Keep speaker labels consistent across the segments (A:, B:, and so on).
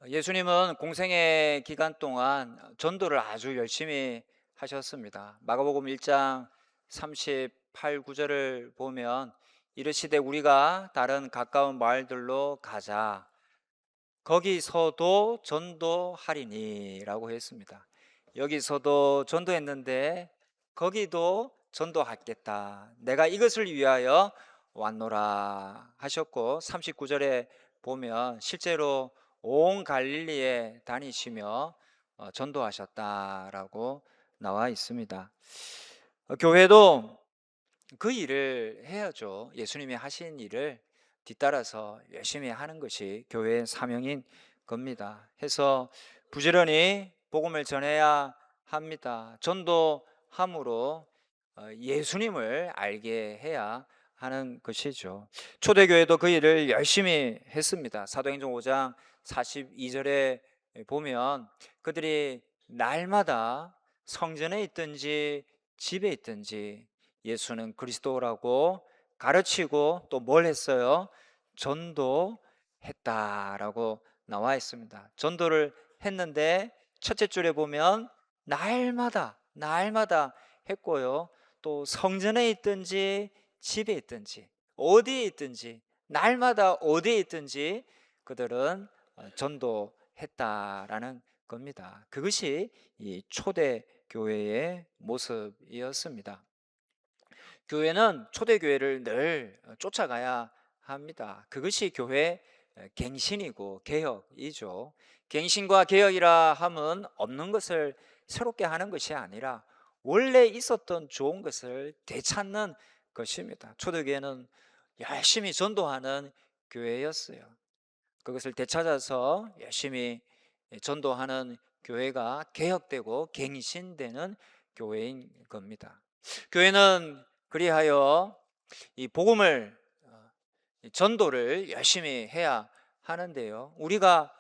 A: 예수님은 공생의 기간 동안 전도를 아주 열심히 하셨습니다. 마가복음 1장 38, 9절을 보면 이르시되 우리가 다른 가까운 마을들로 가자. 거기서도 전도하리니라고 했습니다. 여기서도 전도했는데 거기도 전도하겠다. 내가 이것을 위하여 왔노라 하셨고 39절에 보면 실제로 온 갈릴리에 다니시며 전도하셨다라고 나와 있습니다. 교회도 그 일을 해야죠. 예수님이 하신 일을 뒤따라서 열심히 하는 것이 교회의 사명인 겁니다. 해서 부지런히 복음을 전해야 합니다. 전도함으로 예수님을 알게 해야 하는 것이죠. 초대교회도 그 일을 열심히 했습니다. 사도행전 5장 42절에 보면 그들이 날마다 성전에 있든지 집에 있든지 예수는 그리스도라고 가르치고 또 뭘 했어요? 전도했다라고 나와 있습니다. 전도를 했는데 첫째 줄에 보면 날마다 했고요. 또 성전에 있든지 집에 있든지 어디에 있든지 날마다 어디에 있든지 그들은 전도했다라는 겁니다. 그것이 이 초대 교회의 모습이었습니다. 교회는 초대교회를 늘 쫓아가야 합니다. 그것이 교회 갱신이고 개혁이죠. 갱신과 개혁이라 함은 없는 것을 새롭게 하는 것이 아니라 원래 있었던 좋은 것을 되찾는 것입니다. 초대교회는 열심히 전도하는 교회였어요. 그것을 되찾아서 열심히 전도하는 교회가 개혁되고 갱신되는 교회인 겁니다. 교회는 그리하여 이 복음을 전도를 열심히 해야 하는데요. 우리가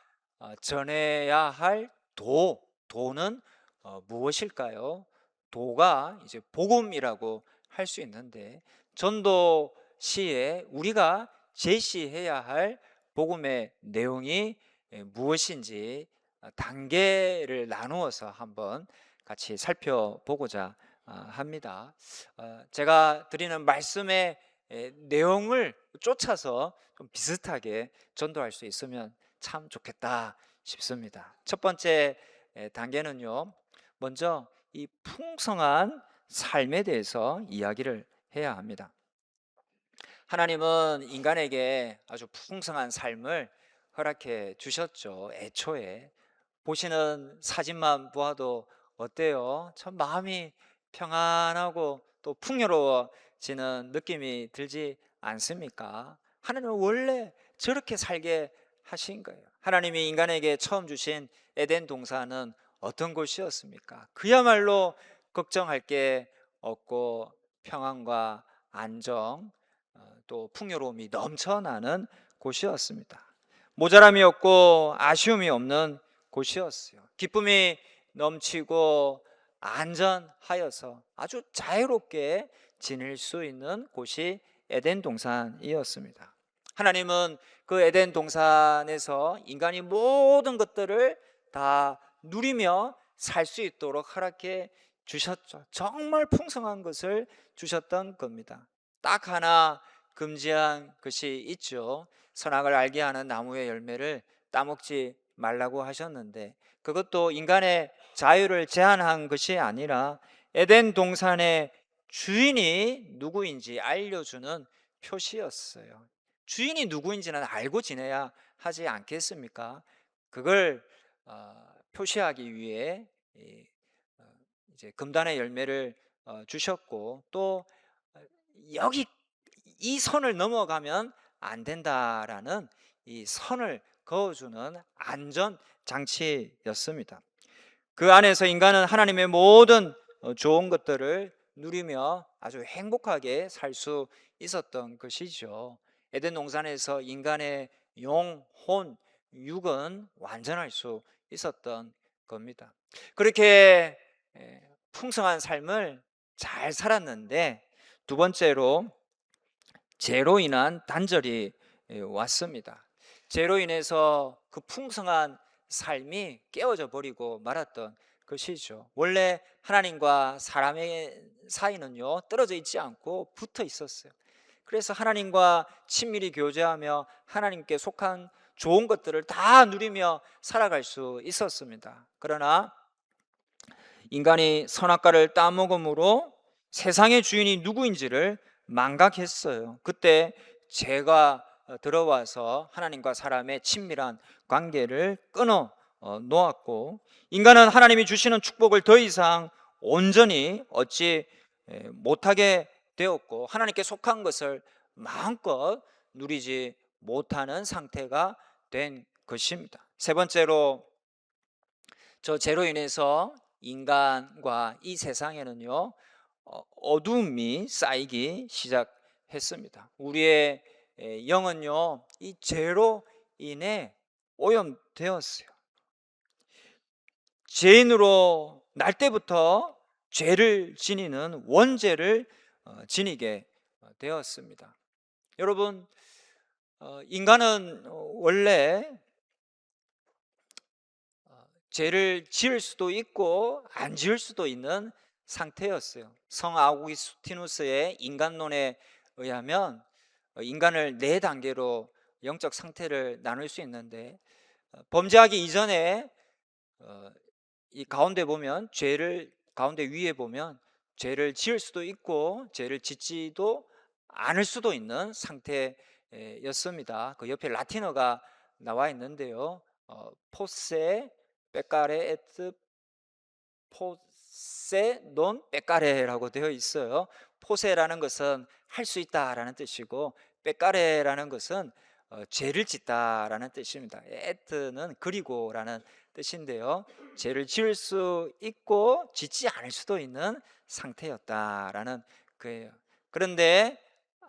A: 전해야 할 도는 무엇일까요? 도가 이제 복음이라고 할 수 있는데 전도 시에 우리가 제시해야 할 복음의 내용이 무엇인지 단계를 나누어서 한번 같이 살펴보고자 합니다. 제가 드리는 말씀의 내용을 쫓아서 좀 비슷하게 전도할 수 있으면 참 좋겠다 싶습니다. 첫 번째 단계는요, 먼저 이 풍성한 삶에 대해서 이야기를 해야 합니다. 하나님은 인간에게 아주 풍성한 삶을 허락해 주셨죠. 애초에 보시는 사진만 보아도 어때요? 참 마음이 평안하고 또 풍요로워지는 느낌이 들지 않습니까? 하나님은 원래 저렇게 살게 하신 거예요. 하나님이 인간에게 처음 주신 에덴 동산은 어떤 곳이었습니까? 그야말로 걱정할 게 없고 평안과 안정, 또 풍요로움이 넘쳐나는 곳이었습니다. 모자람이 없고 아쉬움이 없는 곳이었어요. 기쁨이 넘치고 안전하여서 아주 자유롭게 지낼 수 있는 곳이 에덴 동산이었습니다. 하나님은 그 에덴 동산에서 인간이 모든 것들을 다 누리며 살 수 있도록 허락해 주셨죠. 정말 풍성한 것을 주셨던 겁니다. 딱 하나 금지한 것이 있죠. 선악을 알게 하는 나무의 열매를 따먹지 말라고 하셨는데 그것도 인간의 자유를 제한한 것이 아니라 에덴 동산의 주인이 누구인지 알려주는 표시였어요. 주인이 누구인지는 알고 지내야 하지 않겠습니까? 그걸 표시하기 위해 이제 금단의 열매를 주셨고 또 여기 이 선을 넘어가면 안 된다라는 이 선을 그어주는 안전 장치였습니다. 그 안에서 인간은 하나님의 모든 좋은 것들을 누리며 아주 행복하게 살 수 있었던 것이죠. 에덴 동산에서 인간의 영혼, 육은 완전할 수 있었던 겁니다. 그렇게 풍성한 삶을 잘 살았는데 두 번째로 죄로 인한 단절이 왔습니다. 죄로 인해서 그 풍성한 삶이 깨어져 버리고 말았던 것이죠. 원래 하나님과 사람의 사이는요, 떨어져 있지 않고 붙어 있었어요. 그래서 하나님과 친밀히 교제하며 하나님께 속한 좋은 것들을 다 누리며 살아갈 수 있었습니다. 그러나 인간이 선악과를 따먹음으로 세상의 주인이 누구인지를 망각했어요. 그때 죄가 들어와서 하나님과 사람의 친밀한 관계를 끊어 놓았고, 인간은 하나님이 주시는 축복을 더 이상 온전히 얻지 못하게 되었고, 하나님께 속한 것을 마음껏 누리지 못하는 상태가 된 것입니다. 세 번째로, 저 죄로 인해서 인간과 이 세상에는요, 어둠이 쌓이기 시작했습니다. 우리의 영은요, 이 죄로 인해 오염되었어요. 죄인으로 날 때부터 죄를 지니는 원죄를 지니게 되었습니다. 여러분, 인간은 원래 죄를 지을 수도 있고 안 지을 수도 있는 상태였어요. 성 아우구스티누스의 인간론에 의하면 인간을 네 단계로 영적 상태를 나눌 수 있는데, 범죄하기 이전에 이 가운데 보면 죄를, 가운데 위에 보면 죄를 지을 수도 있고 죄를 짓지도 않을 수도 있는 상태였습니다. 그 옆에 라틴어가 나와 있는데요, 포세 빼까레 에트 포세 논 빼까레라고 되어 있어요. 포세라는 것은 할 수 있다라는 뜻이고, 빼까레라는 것은 죄를 짓다라는 뜻입니다. 에트는 그리고라는 뜻인데요, 죄를 지을 수 있고 짓지 않을 수도 있는 상태였다라는 거예요. 그런데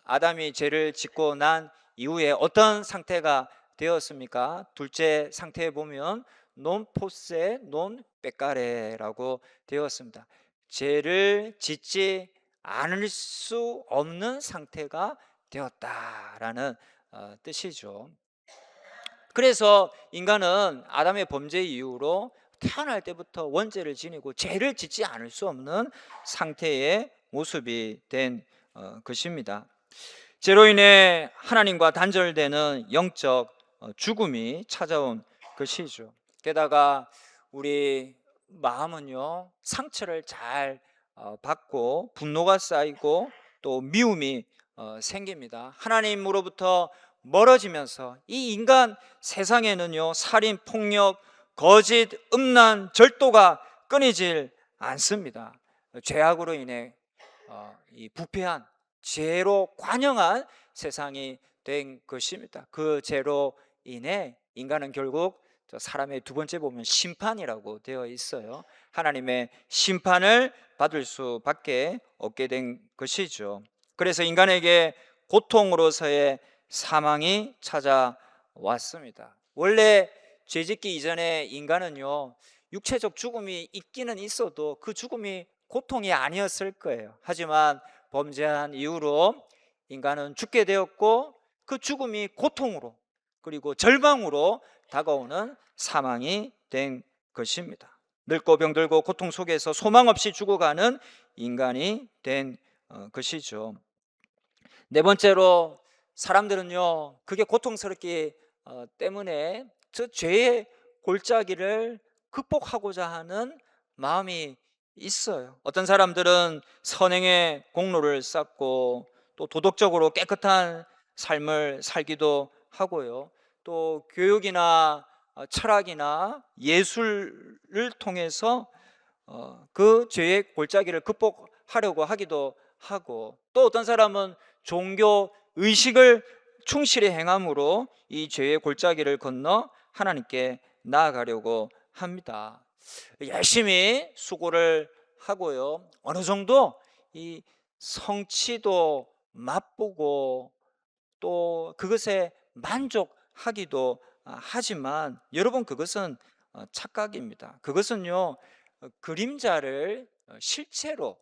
A: 아담이 죄를 짓고 난 이후에 어떤 상태가 되었습니까? 둘째 상태에 보면 논 포세 논 빼까레라고 되었습니다. 죄를 짓지 않을 수 없는 상태가 되었다라는 뜻이죠. 그래서 인간은 아담의 범죄 이후로 태어날 때부터 원죄를 지니고 죄를 짓지 않을 수 없는 상태의 모습이 된 것입니다. 죄로 인해 하나님과 단절되는 영적 죽음이 찾아온 것이죠. 게다가 우리 마음은요, 상처를 잘 받고 분노가 쌓이고 또 미움이 생깁니다. 하나님으로부터 멀어지면서 이 인간 세상에는요, 살인, 폭력, 거짓, 음란, 절도가 끊이질 않습니다. 죄악으로 인해 이 부패한 죄로 관영한 세상이 된 것입니다. 그 죄로 인해 인간은 결국 사람의 두 번째 보면 심판이라고 되어 있어요. 하나님의 심판을 받을 수밖에 없게 된 것이죠. 그래서 인간에게 고통으로서의 사망이 찾아왔습니다. 원래 죄짓기 이전에 인간은요, 육체적 죽음이 있기는 있어도 그 죽음이 고통이 아니었을 거예요. 하지만 범죄한 이후로 인간은 죽게 되었고, 그 죽음이 고통으로 그리고 절망으로 다가오는 사망이 된 것입니다. 늙고 병들고 고통 속에서 소망 없이 죽어가는 인간이 된 것이죠. 네 번째로, 사람들은요, 그게 고통스럽기 때문에 저 죄의 골짜기를 극복하고자 하는 마음이 있어요. 어떤 사람들은 선행의 공로를 쌓고 또 도덕적으로 깨끗한 삶을 살기도 하고요. 또 교육이나 철학이나 예술을 통해서 그 죄의 골짜기를 극복하려고 하기도 하고, 또 어떤 사람은 종교 의식을 충실히 행함으로 이 죄의 골짜기를 건너 하나님께 나아가려고 합니다. 열심히 수고를 하고요, 어느 정도 이 성취도 맛보고 또 그것에 만족하기도 하지만, 여러분, 그것은 착각입니다. 그것은요, 그림자를 실체로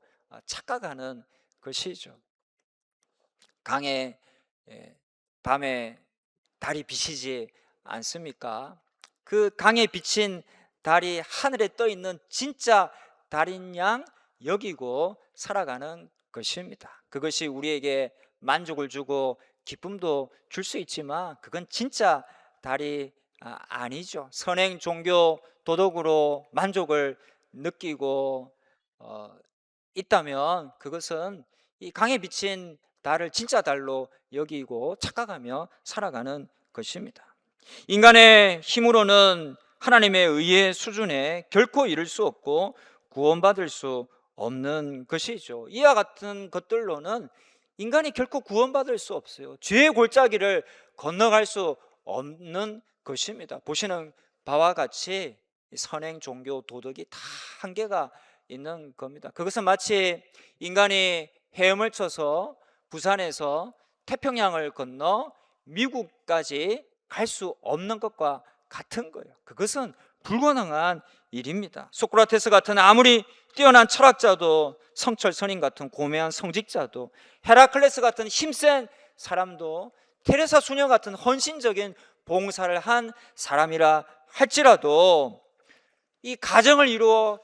A: 착각하는 것이죠. 강에 밤에 달이 비치지 않습니까? 그 강에 비친 달이 하늘에 떠 있는 진짜 달인 양 여기고 살아가는 것입니다. 그것이 우리에게 만족을 주고 기쁨도 줄 수 있지만 그건 진짜 달이 아니죠. 선행 종교 도덕으로 만족을 느끼고 있다면 그것은 이 강에 비친 달을 진짜 달로 여기고 착각하며 살아가는 것입니다. 인간의 힘으로는 하나님의 의의 수준에 결코 이를 수 없고 구원받을 수 없는 것이죠. 이와 같은 것들로는 인간이 결코 구원받을 수 없어요. 죄의 골짜기를 건너갈 수 없는 것입니다. 보시는 바와 같이 선행 종교 도덕이 다 한계가 있는 겁니다. 그것은 마치 인간이 헤엄을 쳐서 부산에서 태평양을 건너 미국까지 갈 수 없는 것과 같은 거예요. 그것은 불가능한 일입니다. 소크라테스 같은 아무리 뛰어난 철학자도, 성철 선인 같은 고매한 성직자도, 헤라클레스 같은 힘센 사람도, 테레사 수녀 같은 헌신적인 봉사를 한 사람이라 할지라도 이 가정을 이루어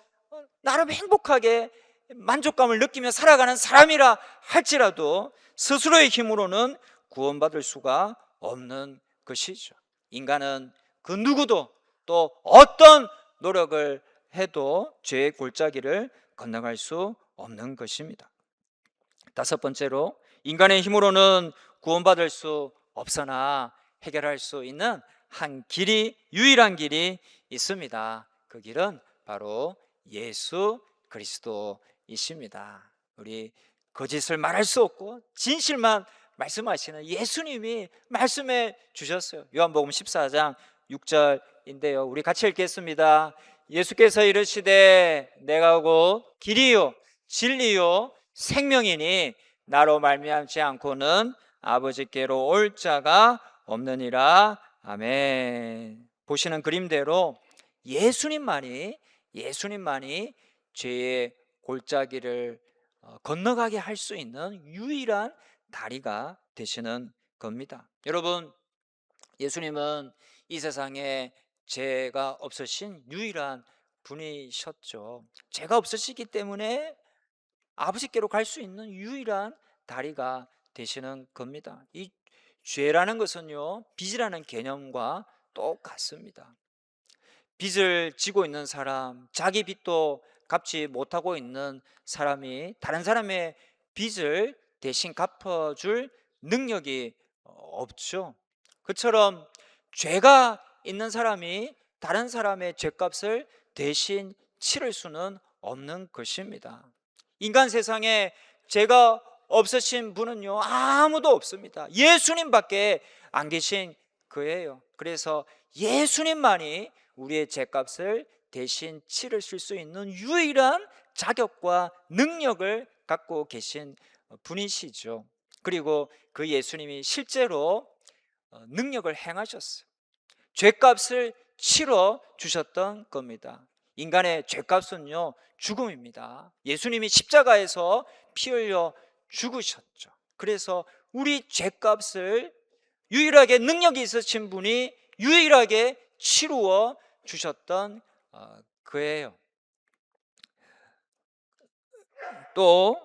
A: 나름 행복하게 만족감을 느끼며 살아가는 사람이라 할지라도 스스로의 힘으로는 구원받을 수가 없는 것이죠. 인간은 그 누구도 또 어떤 노력을 해도 죄의 골짜기를 건너갈 수 없는 것입니다. 다섯 번째로, 인간의 힘으로는 구원받을 수 없으나 해결할 수 있는 한 길이, 유일한 길이 있습니다. 그 길은 바로 예수 그리스도이십니다. 우리 거짓을 말할 수 없고 진실만 말씀하시는 예수님이 말씀해 주셨어요. 요한복음 14장 6절인데요. 우리 같이 읽겠습니다. 예수께서 이르시되 내가 곧 길이요 진리요 생명이니 나로 말미암지 않고는 아버지께로 올 자가 없느니라. 아멘. 보시는 그림대로 예수님만이 죄의 골짜기를 건너가게 할 수 있는 유일한 다리가 되시는 겁니다. 여러분, 예수님은 이 세상에 죄가 없으신 유일한 분이셨죠. 죄가 없으시기 때문에 아버지께로 갈 수 있는 유일한 다리가 되시는 겁니다. 이 죄라는 것은요, 빚이라는 개념과 똑같습니다. 빚을 지고 있는 사람, 자기 빚도 갚지 못하고 있는 사람이 다른 사람의 빚을 대신 갚아줄 능력이 없죠. 그처럼 죄가 있는 사람이 다른 사람의 죄값을 대신 치를 수는 없는 것입니다. 인간 세상에 죄가 없으신 분은요, 아무도 없습니다. 예수님밖에 안 계신 거예요. 그래서 예수님만이 우리의 죄값을 대신 치르실 수 있는 유일한 자격과 능력을 갖고 계신 분이시죠. 그리고 그 예수님이 실제로 능력을 행하셨어요. 죄값을 치러 주셨던 겁니다. 인간의 죄값은요, 죽음입니다. 예수님이 십자가에서 피 흘려 죽으셨죠. 그래서 우리 죄값을 유일하게 능력이 있으신 분이 유일하게 치루어 주셨던 거예요. 또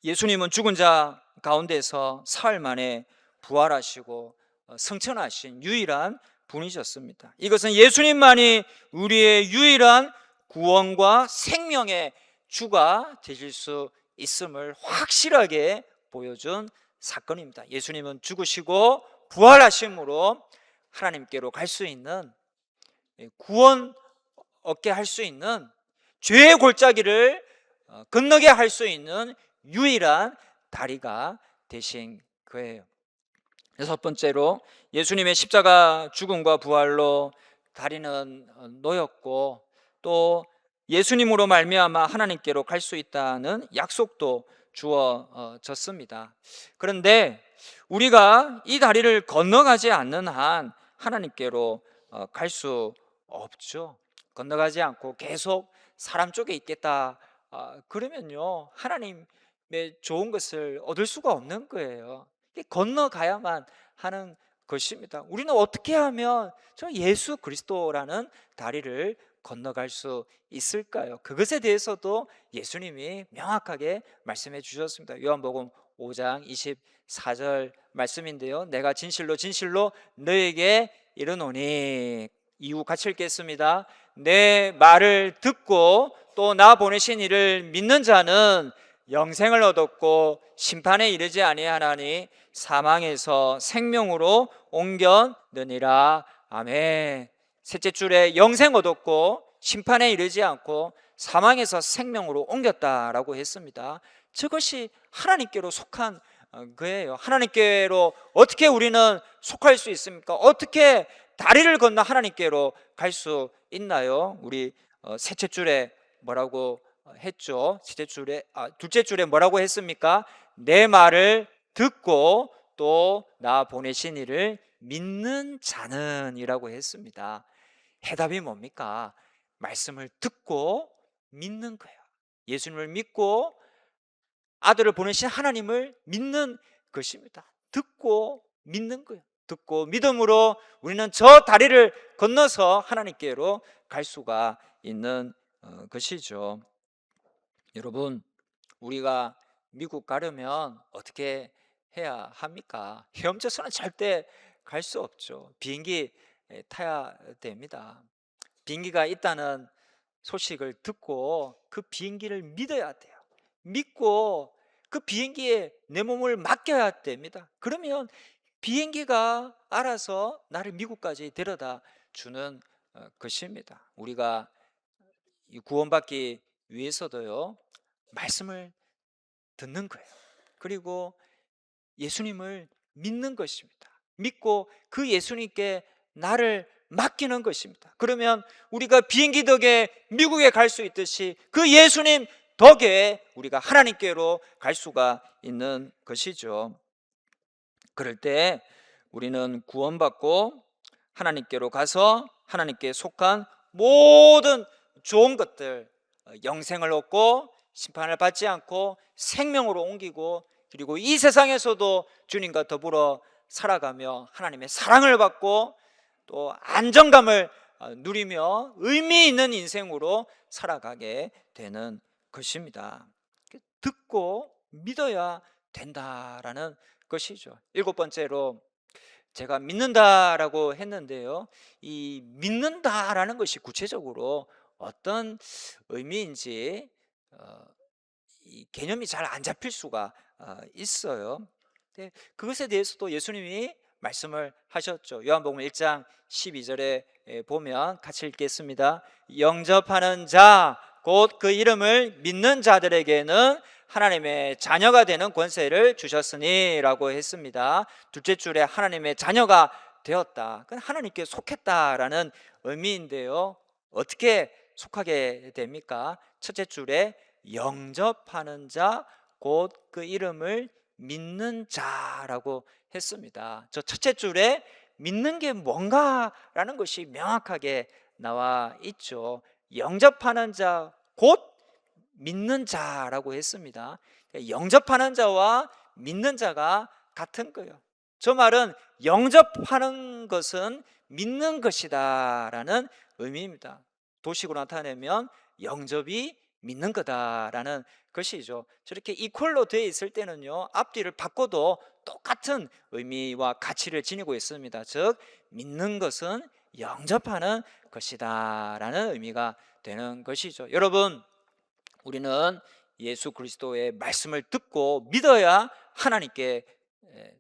A: 예수님은 죽은 자 가운데서 사흘 만에 부활하시고 승천하신 유일한 분이셨습니다. 이것은 예수님만이 우리의 유일한 구원과 생명의 주가 되실 수 있음을 확실하게 보여준 사건입니다. 예수님은 죽으시고 부활하심으로 하나님께로 갈 수 있는, 구원 얻게 할 수 있는, 죄의 골짜기를 건너게 할 수 있는 유일한 다리가 되신 거예요. 여섯 번째로, 예수님의 십자가 죽음과 부활로 다리는 놓였고 또 예수님으로 말미암아 하나님께로 갈 수 있다는 약속도 주어졌습니다. 그런데 우리가 이 다리를 건너가지 않는 한 하나님께로 갈 수 없죠. 건너가지 않고 계속 사람 쪽에 있겠다 그러면요, 하나님의 좋은 것을 얻을 수가 없는 거예요. 건너가야만 하는 것입니다. 우리는 어떻게 하면 저 예수 그리스도라는 다리를 건너갈 수 있을까요? 그것에 대해서도 예수님이 명확하게 말씀해 주셨습니다. 요한복음 5장 24절 말씀인데요, 내가 진실로 진실로 너에게 이르노니, 이후 같이 읽겠습니다. 내 말을 듣고 또 나 보내신 이를 믿는 자는 영생을 얻었고 심판에 이르지 아니하나니 사망에서 생명으로 옮겼느니라. 아멘. 셋째 줄에 영생 얻었고 심판에 이르지 않고 사망에서 생명으로 옮겼다라고 했습니다. 저것이 하나님께로 속한 거예요. 하나님께로 어떻게 우리는 속할 수 있습니까? 어떻게 다리를 건너 하나님께로 갈 수 있나요? 우리 셋째 줄에 뭐라고 했죠? 둘째 줄에 뭐라고 했습니까? 내 말을 듣고 또 나 보내신 이를 믿는 자는 이라고 했습니다. 해답이 뭡니까? 말씀을 듣고 믿는 거예요. 예수님을 믿고 아들을 보내신 하나님을 믿는 것입니다. 듣고 믿는 거예요. 듣고 믿음으로 우리는 저 다리를 건너서 하나님께로 갈 수가 있는 것이죠. 여러분, 우리가 미국 가려면 어떻게 해야 합니까? 헤엄쳐서는 절대 갈 수 없죠. 비행기 타야 됩니다. 비행기가 있다는 소식을 듣고 그 비행기를 믿어야 돼요. 믿고 그 비행기에 내 몸을 맡겨야 됩니다. 그러면 비행기가 알아서 나를 미국까지 데려다 주는 것입니다. 우리가 구원받기 위해서도요, 말씀을 듣는 거예요. 그리고 예수님을 믿는 것입니다. 믿고 그 예수님께 나를 맡기는 것입니다. 그러면 우리가 비행기 덕에 미국에 갈 수 있듯이 그 예수님 덕에 우리가 하나님께로 갈 수가 있는 것이죠. 그럴 때 우리는 구원받고 하나님께로 가서 하나님께 속한 모든 좋은 것들, 영생을 얻고 심판을 받지 않고 생명으로 옮기고, 그리고 이 세상에서도 주님과 더불어 살아가며 하나님의 사랑을 받고 또 안정감을 누리며 의미 있는 인생으로 살아가게 되는 것입니다. 듣고 믿어야 된다라는 것이죠. 일곱 번째로 제가 믿는다라고 했는데요, 이 믿는다라는 것이 구체적으로 어떤 의미인지 이 개념이 잘 안 잡힐 수가 있어요. 그것에 대해서도 예수님이 말씀을 하셨죠. 요한복음 1장 12절에 보면 같이 읽겠습니다. 영접하는 자 곧 그 이름을 믿는 자들에게는 하나님의 자녀가 되는 권세를 주셨으니 라고 했습니다. 둘째 줄에 하나님의 자녀가 되었다, 그건 하나님께 속했다라는 의미인데요, 어떻게 속하게 됩니까? 첫째 줄에 영접하는 자 곧 그 이름을 믿는 자라고 했습니다. 저 첫째 줄에 믿는 게 뭔가라는 것이 명확하게 나와 있죠. 영접하는 자 곧 믿는 자라고 했습니다. 영접하는 자와 믿는 자가 같은 거예요. 저 말은 영접하는 것은 믿는 것이다라는 의미입니다. 도식으로 나타내면 영접이 믿는 거다라는 것이죠. 저렇게 이퀄로 되어 있을 때는요, 앞뒤를 바꿔도 똑같은 의미와 가치를 지니고 있습니다. 즉 믿는 것은 영접하는 것이다라는 의미가 되는 것이죠. 여러분, 우리는 예수 그리스도의 말씀을 듣고 믿어야 하나님께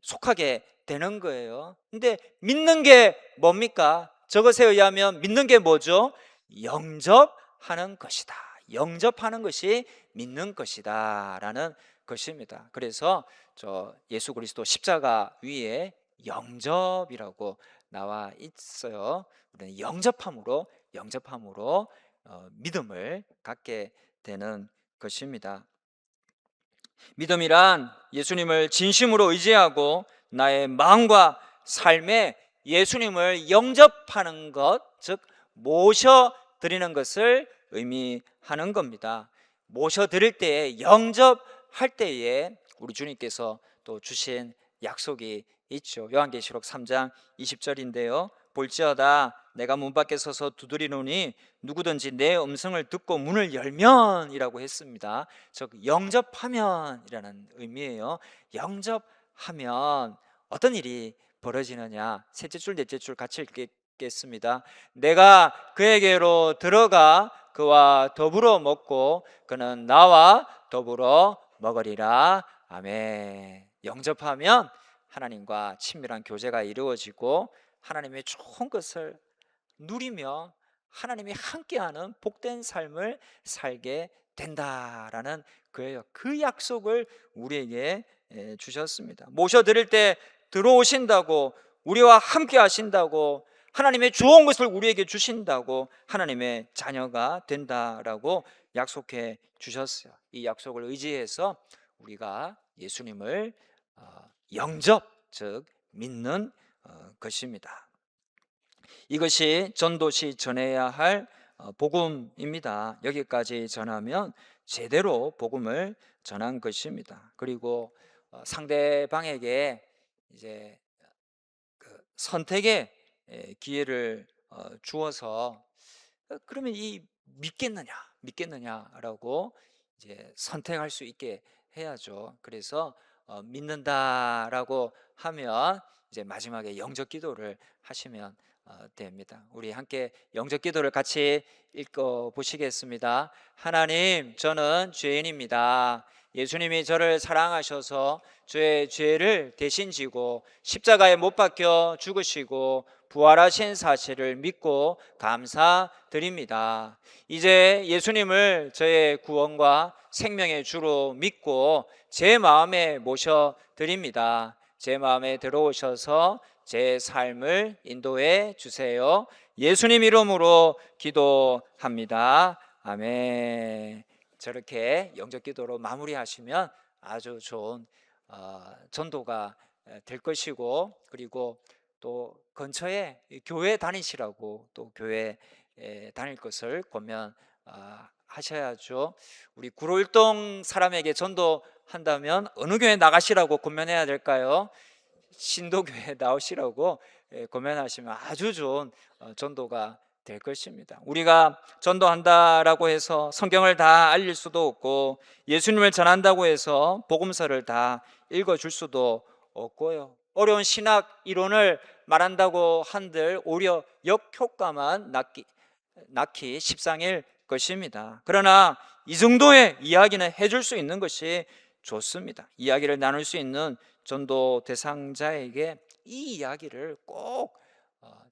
A: 속하게 되는 거예요. 근데 믿는 게 뭡니까? 저것에 의하면 믿는 게 뭐죠? 영접하는 것이다. 영접하는 것이 믿는 것이다 라는 것입니다. 그래서 저 예수 그리스도 십자가 위에 영접이라고 나와 있어요. 우리는 영접함으로 믿음을 갖게 되는 것입니다. 믿음이란 예수님을 진심으로 의지하고 나의 마음과 삶에 예수님을 영접하는 것, 즉 모셔드리는 것을 의미하는 겁니다. 모셔드릴 때에, 영접할 때에 우리 주님께서 또 주신 약속이 있죠. 요한계시록 3장 20절인데요. 볼지어다 내가 문 밖에 서서 두드리노니 누구든지 내 음성을 듣고 문을 열면이라고 했습니다. 즉 영접하면이라는 의미예요. 영접하면 어떤 일이 벌어지느냐. 셋째 줄 넷째 줄 같이 읽겠습니다. 내가 그에게로 들어가 그와 더불어 먹고 그는 나와 더불어 먹으리라. 아멘. 영접하면 하나님과 친밀한 교제가 이루어지고 하나님의 좋은 것을 누리며 하나님이 함께하는 복된 삶을 살게 된다라는 거예요. 그 약속을 우리에게 주셨습니다. 모셔드릴 때 들어오신다고, 우리와 함께 하신다고, 하나님의 좋은 것을 우리에게 주신다고, 하나님의 자녀가 된다라고 약속해 주셨어요. 이 약속을 의지해서 우리가 예수님을 영접, 즉 믿는 것입니다. 이것이 전도시 전해야 할 복음입니다. 여기까지 전하면 제대로 복음을 전한 것입니다. 그리고 상대방에게 이제 그 선택의 기회를 주어서 그러면 이 믿겠느냐라고 이제 선택할 수 있게 해야죠. 그래서 믿는다라고 하면 이제 마지막에 영접 기도를 하시면 됩니다. 우리 함께 영접 기도를 같이 읽어 보시겠습니다. 하나님, 저는 죄인입니다. 예수님이 저를 사랑하셔서 저의 죄를 대신 지고 십자가에 못 박혀 죽으시고 부활하신 사실을 믿고 감사드립니다. 이제 예수님을 저의 구원과 생명의 주로 믿고 제 마음에 모셔드립니다. 제 마음에 들어오셔서 제 삶을 인도해 주세요. 예수님 이름으로 기도합니다. 아멘. 저렇게 영접 기도로 마무리하시면 아주 좋은 전도가 될 것이고, 그리고 또 근처에 교회 다니시라고 또 교회 다닐 것을 권면하셔야죠. 우리 구로일동 사람에게 전도한다면 어느 교회 나가시라고 권면해야 될까요? 신도교회 나오시라고 권면하시면 아주 좋은 전도가 될 것입니다. 우리가 전도한다라고 해서 성경을 다 알릴 수도 없고 예수님을 전한다고 해서 복음서를 다 읽어줄 수도 없고요. 어려운 신학 이론을 말한다고 한들 오히려 역효과만 낳기 십상일 것입니다. 그러나 이 정도의 이야기는 해줄 수 있는 것이 좋습니다. 이야기를 나눌 수 있는 전도 대상자에게 이 이야기를 꼭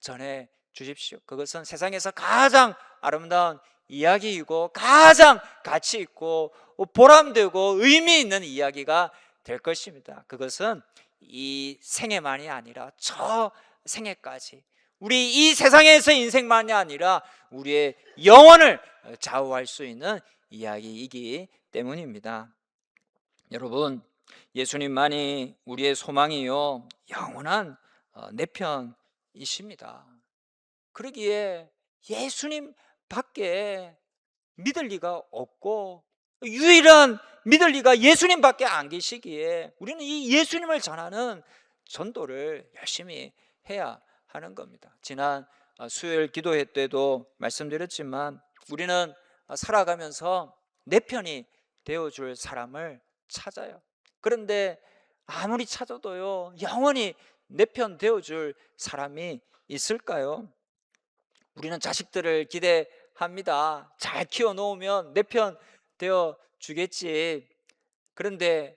A: 전해 주십시오. 그것은 세상에서 가장 아름다운 이야기이고 가장 가치 있고 보람되고 의미 있는 이야기가 될 것입니다. 그것은 이 생애만이 아니라 저 생애까지, 우리 이 세상에서 인생만이 아니라 우리의 영혼을 좌우할 수 있는 이야기이기 때문입니다. 여러분, 예수님만이 우리의 소망이요 영원한 내 편이십니다. 그러기에 예수님 밖에 믿을 리가 없고 유일한 믿을 리가 예수님밖에 안 계시기에 우리는 이 예수님을 전하는 전도를 열심히 해야 하는 겁니다. 지난 수요일 기도회 때도 말씀드렸지만 우리는 살아가면서 내 편이 되어줄 사람을 찾아요. 그런데 아무리 찾아도요 영원히 내 편 되어줄 사람이 있을까요? 우리는 자식들을 기대합니다. 잘 키워놓으면 내 편 되어 주겠지. 그런데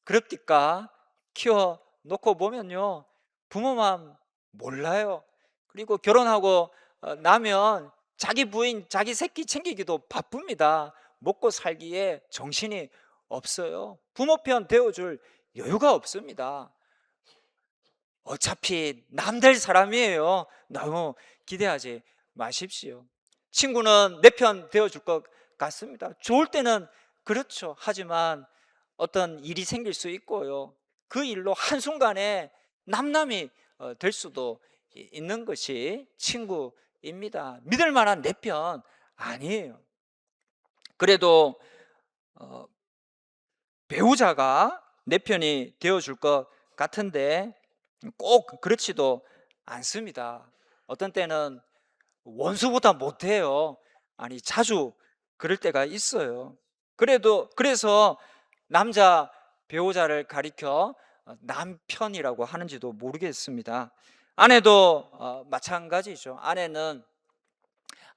A: 그렇디까? 키워놓고 보면요 부모 마음 몰라요. 그리고 결혼하고 나면 자기 부인, 자기 새끼 챙기기도 바쁩니다. 먹고 살기에 정신이 없어요. 부모 편 되어줄 여유가 없습니다. 어차피 남들 사람이에요. 너무 기대하지 마십시오. 친구는 내 편 되어줄 것 같습니다. 좋을 때는 그렇죠. 하지만 어떤 일이 생길 수 있고요. 그 일로 한순간에 남남이 될 수도 있는 것이 친구입니다. 믿을 만한 내 편 아니에요. 그래도 배우자가 내 편이 되어줄 것 같은데 꼭 그렇지도 않습니다. 어떤 때는 원수보다 못해요. 아니, 자주 그럴 때가 있어요. 그래서 남자 배우자를 가리켜 남편이라고 하는지도 모르겠습니다. 아내도 마찬가지죠. 아내는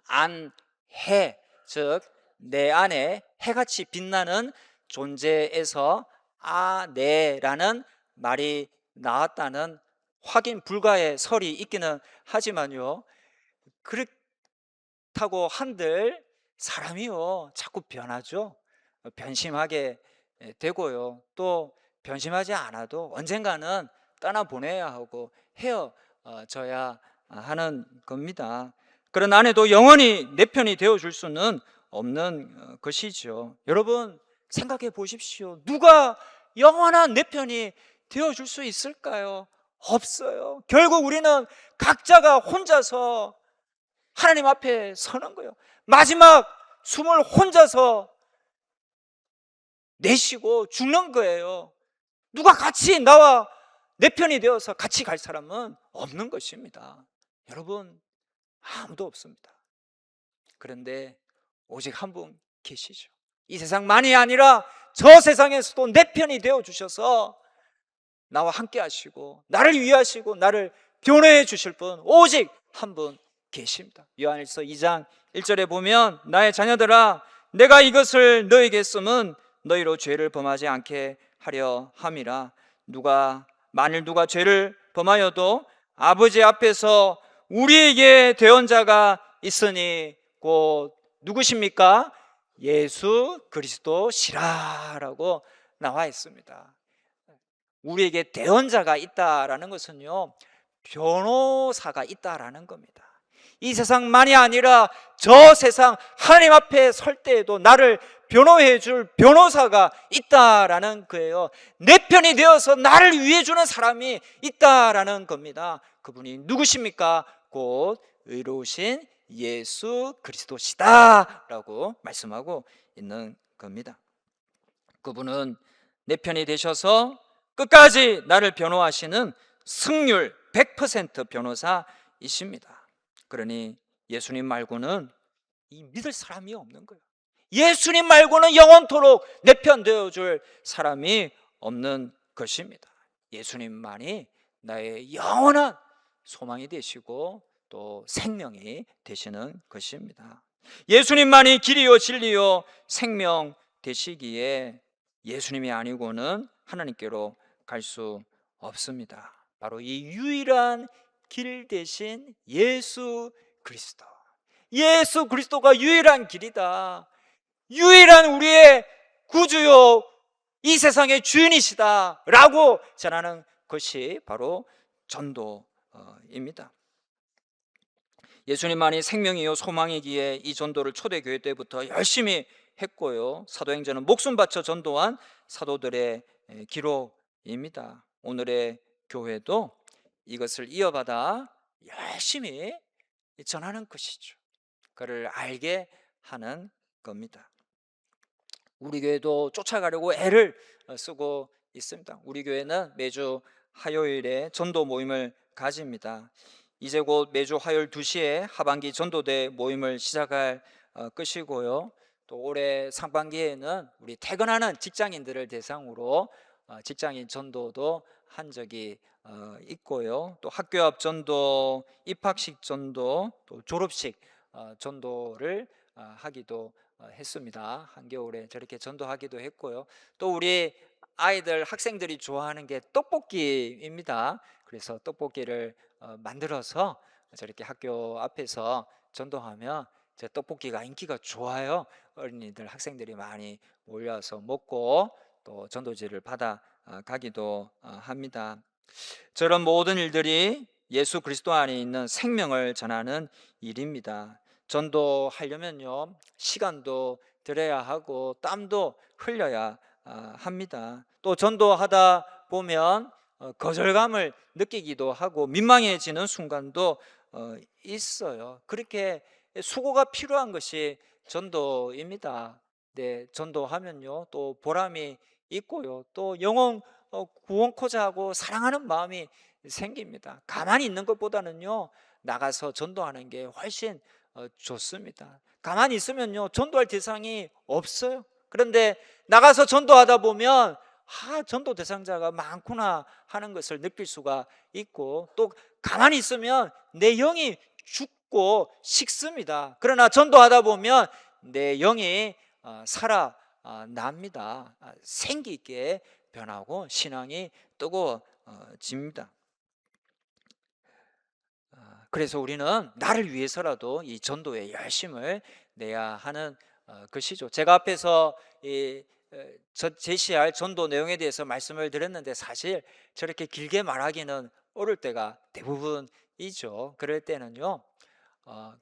A: 안해, 즉 내 안에 해같이 빛나는 존재에서 아내라는 말이 나왔다는 확인 불가의 설이 있기는 하지만요, 그렇다고 한들 사람이요 자꾸 변하죠. 변심하게 되고요, 또 변심하지 않아도 언젠가는 떠나보내야 하고 헤어져야 하는 겁니다. 그런 아내도 영원히 내 편이 되어줄 수는 없는 것이죠. 여러분 생각해 보십시오. 누가 영원한 내 편이 되어줄 수 있을까요? 없어요. 결국 우리는 각자가 혼자서 하나님 앞에 서는 거예요. 마지막 숨을 혼자서 내쉬고 죽는 거예요. 누가 같이 나와 내 편이 되어서 같이 갈 사람은 없는 것입니다. 여러분, 아무도 없습니다. 그런데 오직 한 분 계시죠. 이 세상만이 아니라 저 세상에서도 내 편이 되어 주셔서 나와 함께 하시고 나를 위하시고 나를 변호해 주실 분 오직 한 분 계십니다. 요한일서 2장 1절에 보면 나의 자녀들아 내가 이것을 너에게 쓰면 너희로 죄를 범하지 않게 하려 함이라. 만일 누가 죄를 범하여도 아버지 앞에서 우리에게 대언자가 있으니 곧 누구십니까? 예수 그리스도시라라고 나와 있습니다. 우리에게 대언자가 있다라는 것은요, 변호사가 있다라는 겁니다. 이 세상만이 아니라 저 세상 하나님 앞에 설 때에도 나를 변호해 줄 변호사가 있다라는 거예요. 내 편이 되어서 나를 위해 주는 사람이 있다라는 겁니다. 그분이 누구십니까? 곧 의로우신 예수 그리스도시다라고 말씀하고 있는 겁니다. 그분은 내 편이 되셔서 끝까지 나를 변호하시는 승률 100% 변호사이십니다. 그러니 예수님 말고는 믿을 사람이 없는 거예요. 예수님 말고는 영원토록 내 편 되어줄 사람이 없는 것입니다. 예수님만이 나의 영원한 소망이 되시고 또 생명이 되시는 것입니다. 예수님만이 길이요 진리요 생명 되시기에 예수님이 아니고는 하나님께로 갈 수 없습니다. 바로 이 유일한 길 대신 예수 그리스도, 예수 그리스도가 유일한 길이다, 유일한 우리의 구주요 이 세상의 주인이시다 라고 전하는 것이 바로 전도입니다. 예수님만이 생명이요 소망이기에 이 전도를 초대교회 때부터 열심히 했고요, 사도행전은 목숨 바쳐 전도한 사도들의 기록입니다. 오늘의 교회도 이것을 이어받아 열심히 전하는 것이죠. 그를 알게 하는 겁니다. 우리 교회도 쫓아가려고 애를 쓰고 있습니다. 우리 교회는 매주 화요일에 전도 모임을 가집니다. 이제 곧 매주 화요일 2시에 하반기 전도대 모임을 시작할 것이고요, 또 올해 상반기에는 우리 퇴근하는 직장인들을 대상으로 직장인 전도도 한 적이 있고요, 또 학교 앞 전도, 입학식 전도, 또 졸업식 전도를 하기도 했습니다. 한겨울에 저렇게 전도하기도 했고요, 또 우리 아이들 학생들이 좋아하는 게 떡볶이입니다. 그래서 떡볶이를 만들어서 저렇게 학교 앞에서 전도하면 제 떡볶이가 인기가 좋아요. 어린이들 학생들이 많이 몰려서 먹고 또 전도지를 받아 가기도 합니다. 저런 모든 일들이 예수 그리스도 안에 있는 생명을 전하는 일입니다. 전도하려면요 시간도 들여야 하고 땀도 흘려야 합니다. 또 전도하다 보면 거절감을 느끼기도 하고 민망해지는 순간도 있어요. 그렇게 수고가 필요한 것이 전도입니다. 네, 전도하면요 또 보람이 있고요, 또 영혼 구원코자 하고 사랑하는 마음이 생깁니다. 가만히 있는 것보다는요, 나가서 전도하는 게 훨씬 좋습니다. 가만히 있으면요, 전도할 대상이 없어요. 그런데 나가서 전도하다 보면 전도 대상자가 많구나 하는 것을 느낄 수가 있고, 또 가만히 있으면 내 영이 죽고 식습니다. 그러나 전도하다 보면 내 영이 살아납니다. 생기 있게 변하고 신앙이 뜨거워집니다. 그래서 우리는 나를 위해서라도 이 전도에 열심을 내야 하는 것이죠. 제가 앞에서 제시할 전도 내용에 대해서 말씀을 드렸는데, 사실 저렇게 길게 말하기는 어려울 때가 대부분이죠. 그럴 때는요,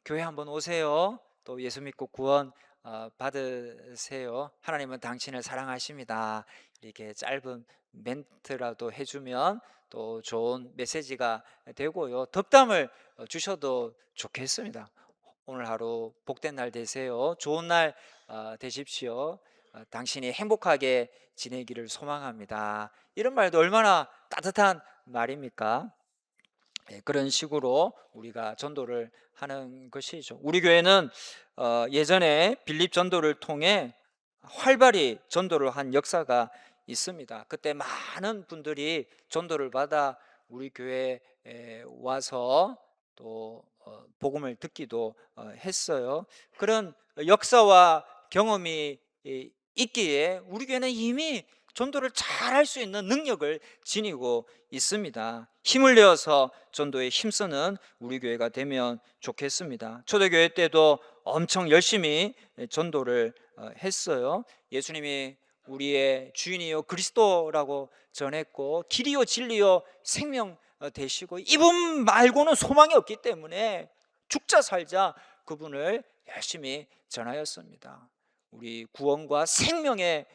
A: 교회 한번 오세요. 또 예수 믿고 구원 받으세요. 하나님은 당신을 사랑하십니다. 이렇게 짧은 멘트라도 해주면 또 좋은 메시지가 되고요, 덕담을 주셔도 좋겠습니다. 오늘 하루 복된 날 되세요. 좋은 날 되십시오. 당신이 행복하게 지내기를 소망합니다. 이런 말도 얼마나 따뜻한 말입니까? 그런 식으로 우리가 전도를 하는 것이죠. 우리 교회는 예전에 빌립 전도를 통해 활발히 전도를 한 역사가 있습니다. 그때 많은 분들이 전도를 받아 우리 교회에 와서 또 복음을 듣기도 했어요. 그런 역사와 경험이 있기에 우리 교회는 이미 전도를 잘 할 수 있는 능력을 지니고 있습니다. 힘을 내어서 전도에 힘쓰는 우리 교회가 되면 좋겠습니다. 초대교회 때도 엄청 열심히 전도를 했어요. 예수님이 우리의 주인이요 그리스도라고 전했고, 길이요 진리요 생명 되시고, 이분 말고는 소망이 없기 때문에 죽자 살자 그분을 열심히 전하였습니다. 우리 구원과 생명의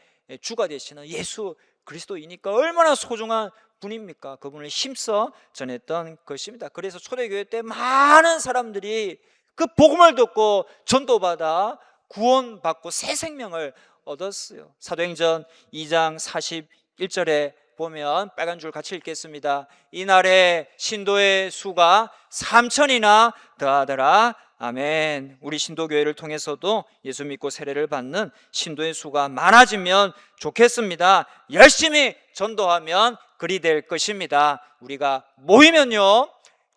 A: 주가 되시는 예수 그리스도이니까 얼마나 소중한 분입니까? 그분을 힘써 전했던 것입니다. 그래서 초대교회 때 많은 사람들이 그 복음을 듣고 전도받아 구원받고 새 생명을 얻었어요. 사도행전 2장 41절에 보면, 빨간 줄 같이 읽겠습니다. 이날에 신도의 수가 3,000이나 더하더라. 아멘. 우리 신도교회를 통해서도 예수 믿고 세례를 받는 신도의 수가 많아지면 좋겠습니다. 열심히 전도하면 그리 될 것입니다. 우리가 모이면요,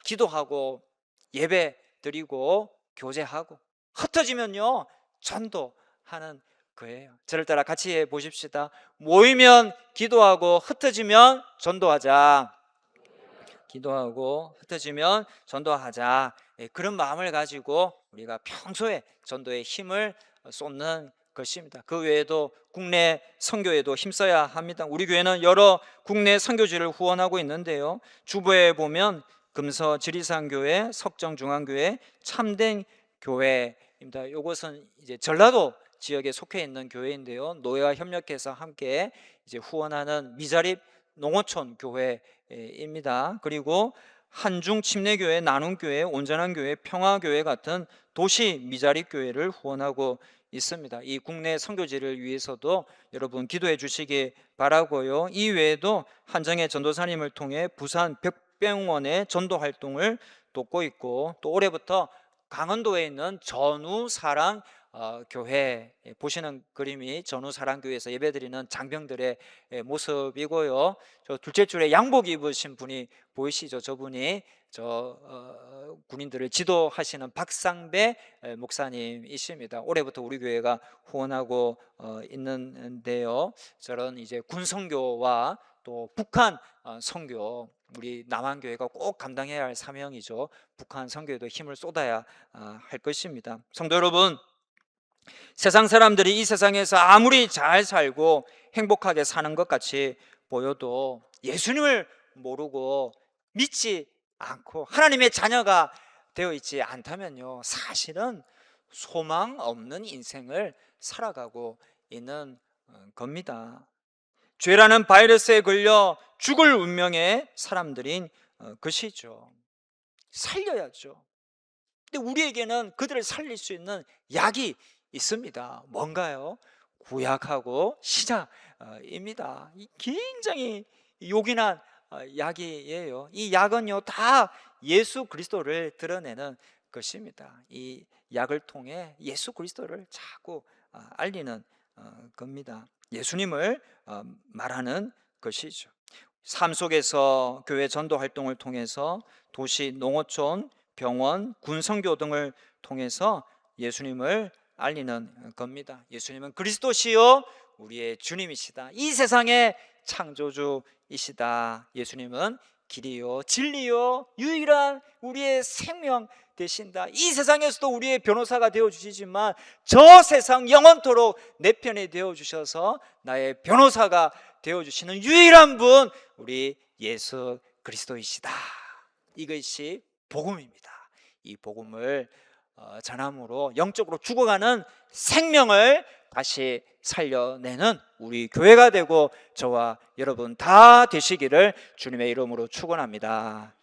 A: 기도하고 예배 드리고 교제하고, 흩어지면요, 전도하는 거예요. 저를 따라 같이 해보십시다. 모이면 기도하고 흩어지면 전도하자. 기도하고 흩어지면 전도하자. 그런 마음을 가지고 우리가 평소에 전도에 힘을 쏟는 것입니다. 그 외에도 국내 선교에도 힘써야 합니다. 우리 교회는 여러 국내 선교지를 후원하고 있는데요, 주보에 보면 금서 지리산교회, 석정중앙교회, 참된 교회입니다. 이것은 이제 전라도 지역에 속해 있는 교회인데요, 노예와 협력해서 함께 이제 후원하는 미자립 농어촌 교회입니다. 그리고 한중 침례교회, 나눔교회, 온전한교회, 평화교회 같은 도시 미자립 교회를 후원하고 있습니다. 이 국내 선교지를 위해서도 여러분 기도해 주시기 바라고요. 이 외에도 한정혜 전도사님을 통해 부산 벽병원의 전도 활동을 돕고 있고, 또 올해부터 강원도에 있는 전우사랑 교회, 보시는 그림이 전우사랑교회에서 예배드리는 장병들의 모습이고요. 저 둘째 줄에 양복 입으신 분이 보이시죠? 저분이 군인들을 지도하시는 박상배 목사님이십니다. 올해부터 우리 교회가 후원하고 있는데요, 저런 이제 군 선교와 또 북한 선교, 우리 남한교회가 꼭 감당해야 할 사명이죠. 북한 선교에도 힘을 쏟아야 할 것입니다. 성도 여러분, 세상 사람들이 이 세상에서 아무리 잘 살고 행복하게 사는 것 같이 보여도 예수님을 모르고 믿지 않고 하나님의 자녀가 되어 있지 않다면요, 사실은 소망 없는 인생을 살아가고 있는 겁니다. 죄라는 바이러스에 걸려 죽을 운명의 사람들인 것이죠. 살려야죠. 근데 우리에게는 그들을 살릴 수 있는 약이 있습니다. 뭔가요? 구약하고 시작입니다. 굉장히 요긴한 약이에요. 이 약은요 다 예수 그리스도를 드러내는 것입니다. 이 약을 통해 예수 그리스도를 자꾸 알리는 겁니다. 예수님을 말하는 것이죠. 삶 속에서 교회 전도 활동을 통해서 도시, 농어촌, 병원, 군 선교 등을 통해서 예수님을 알리는 겁니다. 예수님은 그리스도시요 우리의 주님이시다. 이 세상의 창조주이시다. 예수님은 길이요 진리요 유일한 우리의 생명 되신다. 이 세상에서도 우리의 변호사가 되어 주시지만 저 세상 영원토록 내 편이 되어 주셔서 나의 변호사가 되어 주시는 유일한 분 우리 예수 그리스도이시다. 이것이 복음입니다. 이 복음을 전함으로 영적으로 죽어가는 생명을 다시 살려내는 우리 교회가 되고 저와 여러분 다 되시기를 주님의 이름으로 축원합니다.